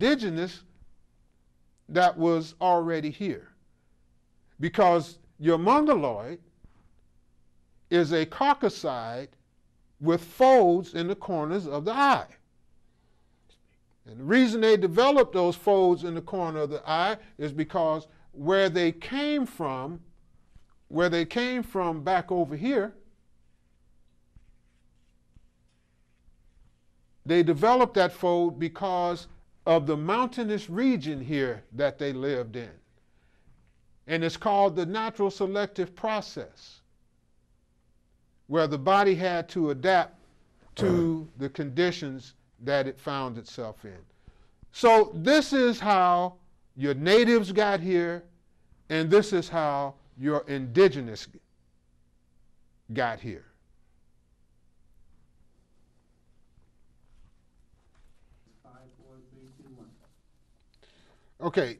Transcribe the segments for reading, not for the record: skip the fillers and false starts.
indigenous that was already here. Because your mongoloid is a caucasoid with folds in the corners of the eye. And the reason they developed those folds in the corner of the eye is because where they came from back over here, they developed that fold because of the mountainous region here that they lived in. And it's called the natural selective process, where the body had to adapt to the conditions that it found itself in. So this is how your natives got here, and this is how your indigenous got here. Okay,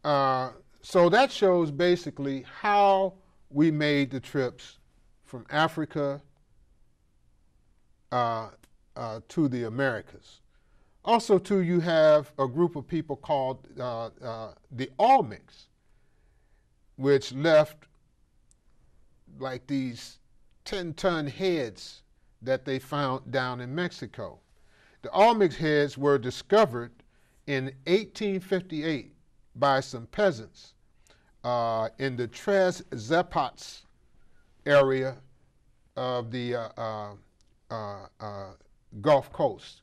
so that shows basically how we made the trips from Africa to the Americas. Also, too, you have a group of people called the Olmecs, which left like these 10-ton heads that they found down in Mexico. The Olmec heads were discovered in 1858 by some peasants in the Tres Zapotes area of the Gulf Coast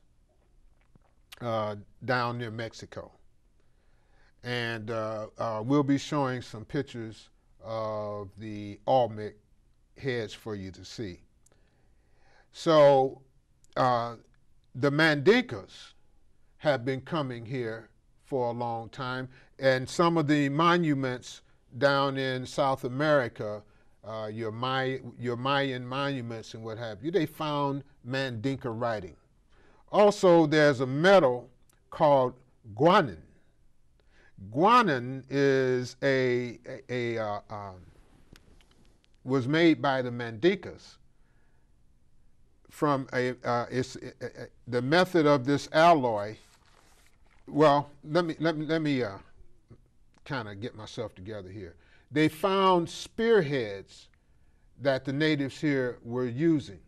down near Mexico. And we'll be showing some pictures of the Olmec heads for you to see. So the Mandinkas have been coming here for a long time, and some of the monuments down in South America, your Mayan monuments and what have you, they found Mandinka writing. Also, there's a metal called guanin. Guanin is was made by the Mandinkas from the method of this alloy. Well, let me kind of get myself together here. They found spearheads that the natives here were using,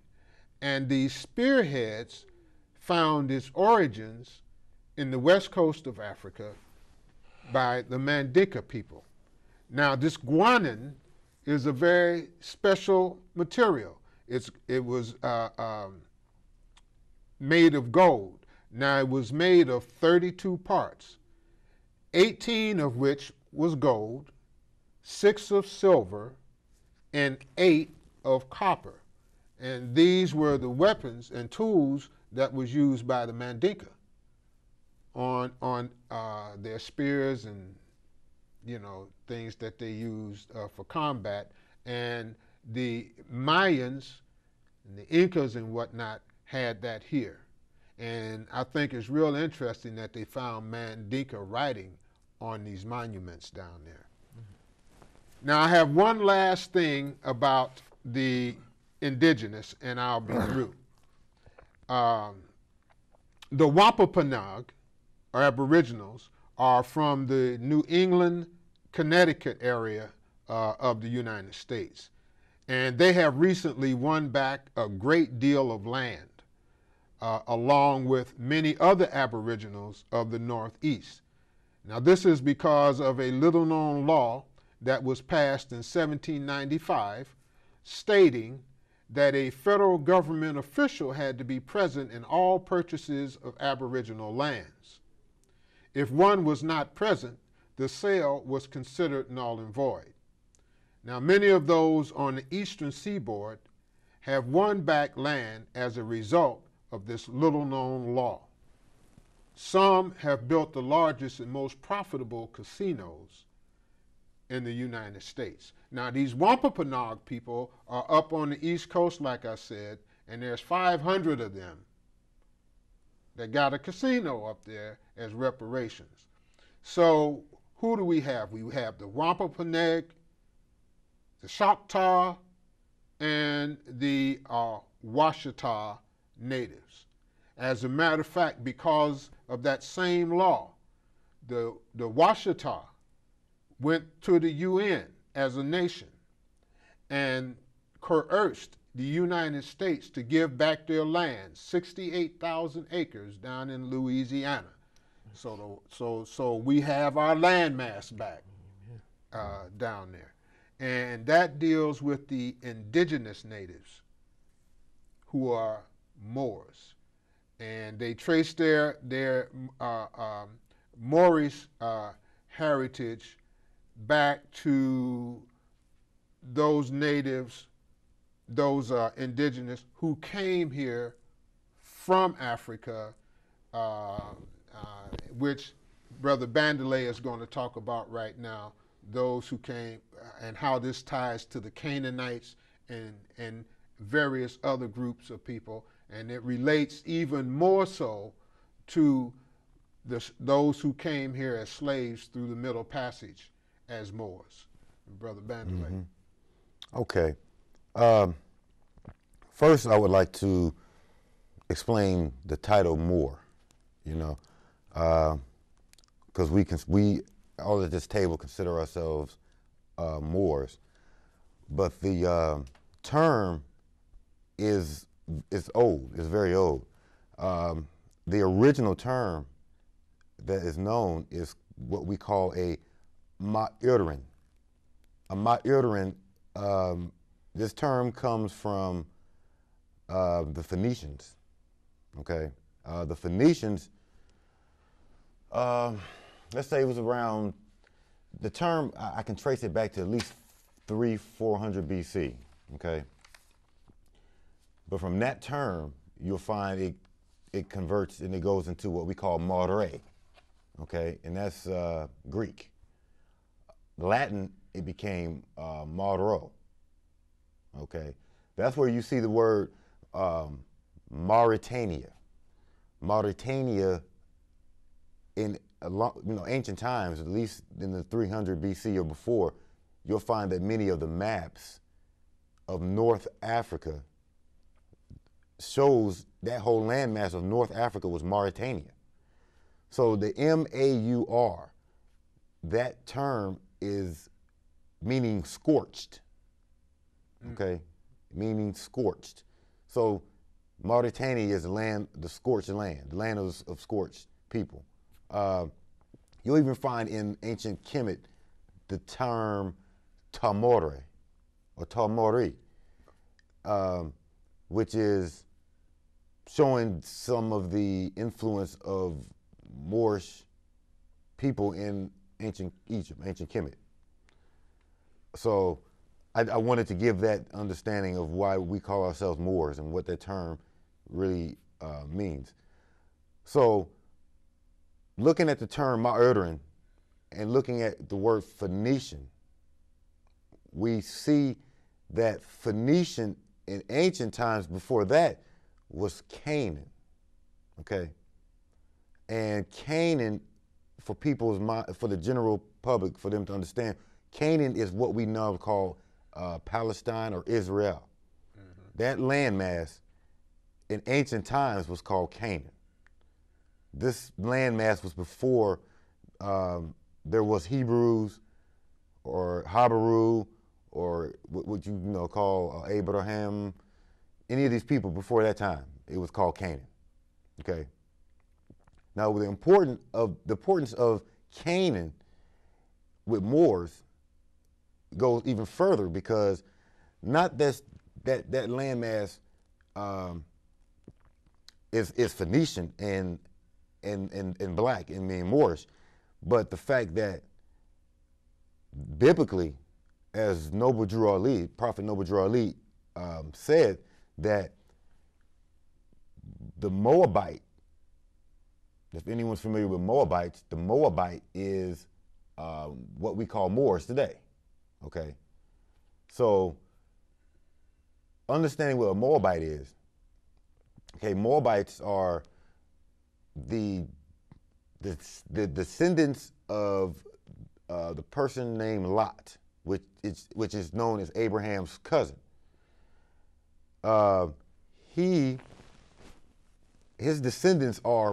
and these spearheads found its origins in the west coast of Africa by the Mandinka people. Now, this guanin is a very special material. It was made of gold. Now, it was made of 32 parts, 18 of which was gold, 6 of silver, and 8 of copper. And these were the weapons and tools that was used by the Mandinka on their spears and, you know, things that they used for combat. And the Mayans and the Incas and whatnot had that here. And I think it's real interesting that they found Mandinka writing on these monuments down there. Mm-hmm. Now, I have one last thing about the indigenous, and I'll be through. The Wampanoag, or Aboriginals, are from the New England, Connecticut area of the United States. And they have recently won back a great deal of land, along with many other Aboriginals of the Northeast. Now, this is because of a little-known law that was passed in 1795, stating that a federal government official had to be present in all purchases of Aboriginal lands. If one was not present, the sale was considered null and void. Now, many of those on the eastern seaboard have won back land as a result of this little-known law. Some have built the largest and most profitable casinos in the United States. Now, these Wampanoag people are up on the East Coast, like I said, and there's 500 of them that got a casino up there as reparations. So who do we have? We have the Wampanoag, the Choctaw, and the Washita natives. As a matter of fact, because of that same law, the Washita went to the UN as a nation and coerced the United States to give back their land, 68,000 acres down in Louisiana. So we have our landmass back down there. And that deals with the indigenous natives who are Moors. And they trace their Moorish heritage back to those natives, those indigenous who came here from Africa, which Brother Bandele is going to talk about right now, those who came and how this ties to the Canaanites and various other groups of people. And it relates even more so to those who came here as slaves through the Middle Passage as Moors. Brother Bandele. Mm-hmm. Okay. First, I would like to explain the title Moor, you know, because we all at this table consider ourselves Moors, but the term is old, is very old. The original term that is known is what we call a Ma'irrin. A Ma'irrin, this term comes from the Phoenicians, okay? The Phoenicians, let's say it was around, the term, I can trace it back to at least 400 BC, okay? But from that term, you'll find it converts and it goes into what we call Amire, okay? And that's Greek. Latin, it became Mauritania, okay? That's where you see the word Mauritania. Mauritania in ancient times, at least in the 300 BC or before, you'll find that many of the maps of North Africa shows that whole landmass of North Africa was Mauritania. So the M-A-U-R, that term is meaning scorched, okay? Meaning scorched. So Mauritania is the land, the scorched land, the land of scorched people. You'll even find in ancient Kemit the term Tamore or Tamori, which is showing some of the influence of Moorish people in ancient Egypt, ancient Kemit. So I wanted to give that understanding of why we call ourselves Moors and what that term really means. So looking at the term Ma'irrin and looking at the word Phoenician, we see that Phoenician in ancient times before that was Canaan, okay? And Canaan, for the general public, for them to understand, Canaan is what we now call Palestine or Israel. Mm-hmm. That landmass in ancient times was called Canaan. This landmass was before there was Hebrews or Habaru or what you call Abraham. Any of these people before that time, it was called Canaan. Okay. Now, the importance of Canaan with Moors goes even further because not that landmass is Phoenician and black and being Moorish, but the fact that biblically, as Prophet Noble Drew Ali said, that the Moabite, if anyone's familiar with Moabites, the Moabite is what we call Moors today, okay? So understanding what a Moabite is, okay, Moabites are the descendants of the person named Lot, which is known as Abraham's cousin. His descendants are